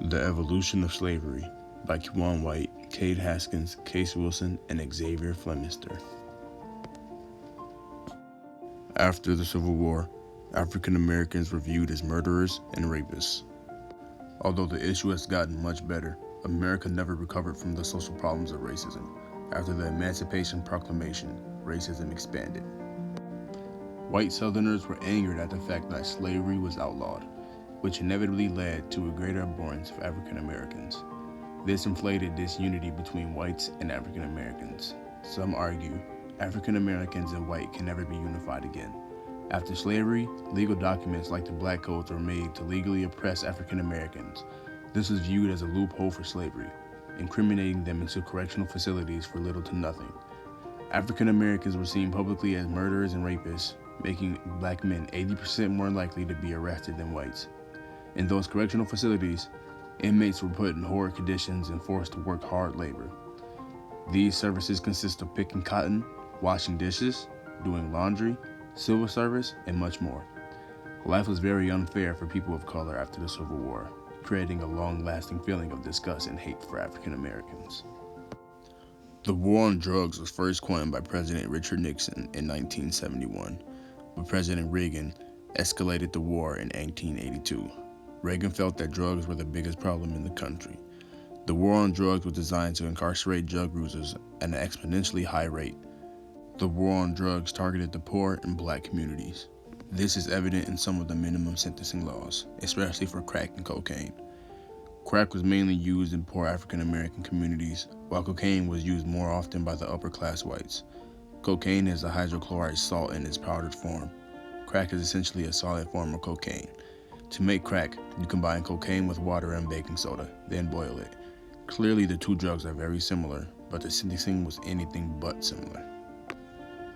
The Evolution of Slavery by Keijuan White, Cade Haskins, Case Wilson, and Xavier Flemister. After the Civil War, African Americans were viewed as murderers and rapists. Although the issue has gotten much better, America never recovered from the social problems of racism. After the Emancipation Proclamation, racism expanded. White Southerners were angered at the fact that slavery was outlawed, which inevitably led to a greater abhorrence for African Americans. This inflated disunity between whites and African Americans. Some argue African Americans and white can never be unified again. After slavery, legal documents like the Black Codes were made to legally oppress African Americans. This was viewed as a loophole for slavery, incriminating them into correctional facilities for little to nothing. African Americans were seen publicly as murderers and rapists, making black men 80% more likely to be arrested than whites. In those correctional facilities, inmates were put in horrid conditions and forced to work hard labor. These services consist of picking cotton, washing dishes, doing laundry, civil service, and much more. Life was very unfair for people of color after the Civil War, creating a long-lasting feeling of disgust and hate for African Americans. The war on drugs was first coined by President Richard Nixon in 1971, but President Reagan escalated the war in 1982. Reagan felt that drugs were the biggest problem in the country. The war on drugs was designed to incarcerate drug users at an exponentially high rate. The war on drugs targeted the poor and black communities. This is evident in some of the minimum sentencing laws, especially for crack and cocaine. Crack was mainly used in poor African American communities, while cocaine was used more often by the upper class whites. Cocaine is a hydrochloride salt in its powdered form. Crack is essentially a solid form of cocaine. To make crack, you combine cocaine with water and baking soda, then boil it. Clearly, the two drugs are very similar, but the sentencing was anything but similar.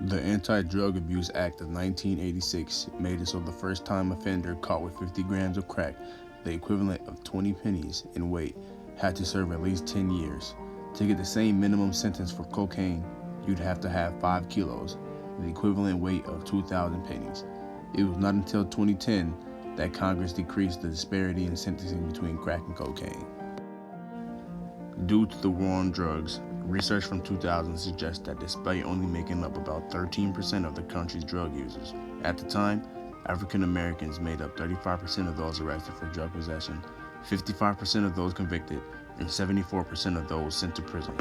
The Anti-Drug Abuse Act of 1986 made it so the first-time offender caught with 50 grams of crack, the equivalent of 20 pennies in weight, had to serve at least 10 years. To get the same minimum sentence for cocaine, you'd have to have 5 kilos, the equivalent weight of 2,000 pennies. It was not until 2010 that Congress decreased the disparity in sentencing between crack and cocaine. Due to the war on drugs, research from 2000 suggests that despite only making up about 13% of the country's drug users, at the time, African Americans made up 35% of those arrested for drug possession, 55% of those convicted, and 74% of those sent to prison.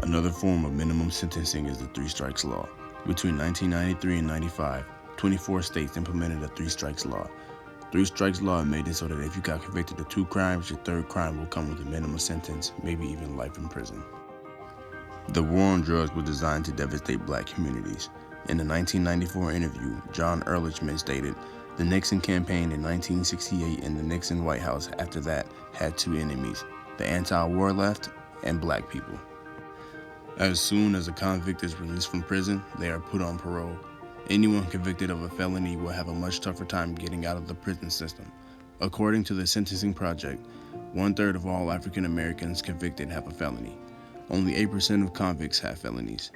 Another form of minimum sentencing is the Three Strikes Law. Between 1993 and 95, 24 states implemented a Three Strikes Law. Three Strikes Law made it so that if you got convicted of 2 crimes, your third crime will come with a minimum sentence, maybe even life in prison. The war on drugs was designed to devastate black communities. In a 1994 interview, John Ehrlichman stated, "The Nixon campaign in 1968 and the Nixon White House after that had 2 enemies, the anti-war left and black people." As soon as a convict is released from prison, they are put on parole. Anyone convicted of a felony will have a much tougher time getting out of the prison system. According to the Sentencing Project, 1/3 of all African Americans convicted have a felony. Only 8% of convicts have felonies.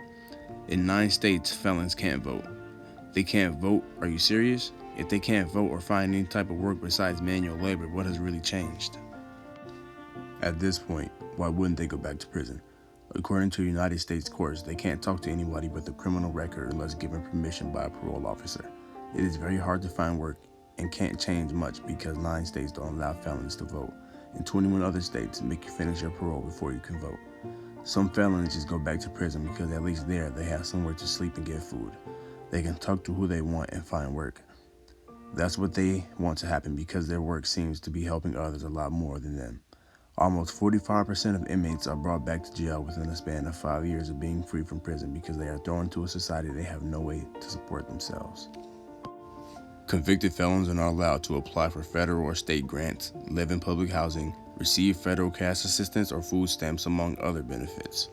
In 9 states, felons can't vote. They can't vote? Are you serious? If they can't vote or find any type of work besides manual labor, what has really changed? At this point, why wouldn't they go back to prison? According to United States courts, they can't talk to anybody with a criminal record unless given permission by a parole officer. It is very hard to find work and can't change much because 9 states don't allow felons to vote, and 21 other states make you finish your parole before you can vote. Some felons just go back to prison because at least there they have somewhere to sleep and get food. They can talk to who they want and find work. That's what they want to happen because their work seems to be helping others a lot more than them. Almost 45% of inmates are brought back to jail within a span of 5 years of being free from prison because they are thrown into a society they have no way to support themselves. Convicted felons are not allowed to apply for federal or state grants, live in public housing, receive federal cash assistance or food stamps, among other benefits.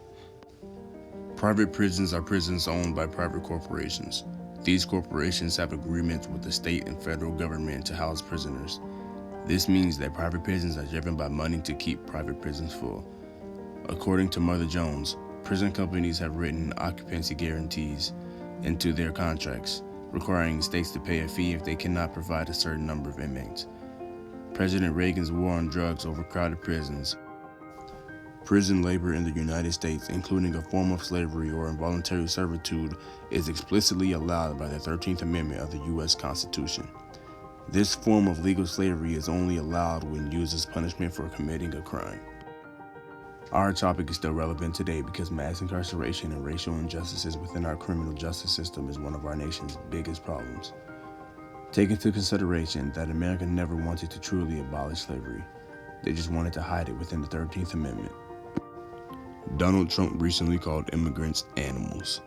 Private prisons are prisons owned by private corporations. These corporations have agreements with the state and federal government to house prisoners. This means that private prisons are driven by money to keep private prisons full. According to Mother Jones, prison companies have written occupancy guarantees into their contracts, requiring states to pay a fee if they cannot provide a certain number of inmates. President Reagan's war on drugs, overcrowded prisons. Prison labor in the United States, including a form of slavery or involuntary servitude, is explicitly allowed by the 13th Amendment of the U.S. Constitution. This form of legal slavery is only allowed when used as punishment for committing a crime. Our topic is still relevant today because mass incarceration and racial injustices within our criminal justice system is one of our nation's biggest problems. Take into consideration that America never wanted to truly abolish slavery. They just wanted to hide it within the 13th Amendment. Donald Trump recently called immigrants animals.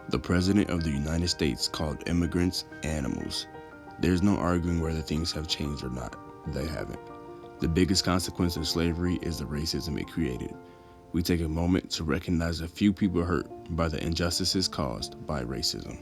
The President of the United States called immigrants animals. There's no arguing whether things have changed or not. They haven't. The biggest consequence of slavery is the racism it created. We take a moment to recognize a few people hurt by the injustices caused by racism.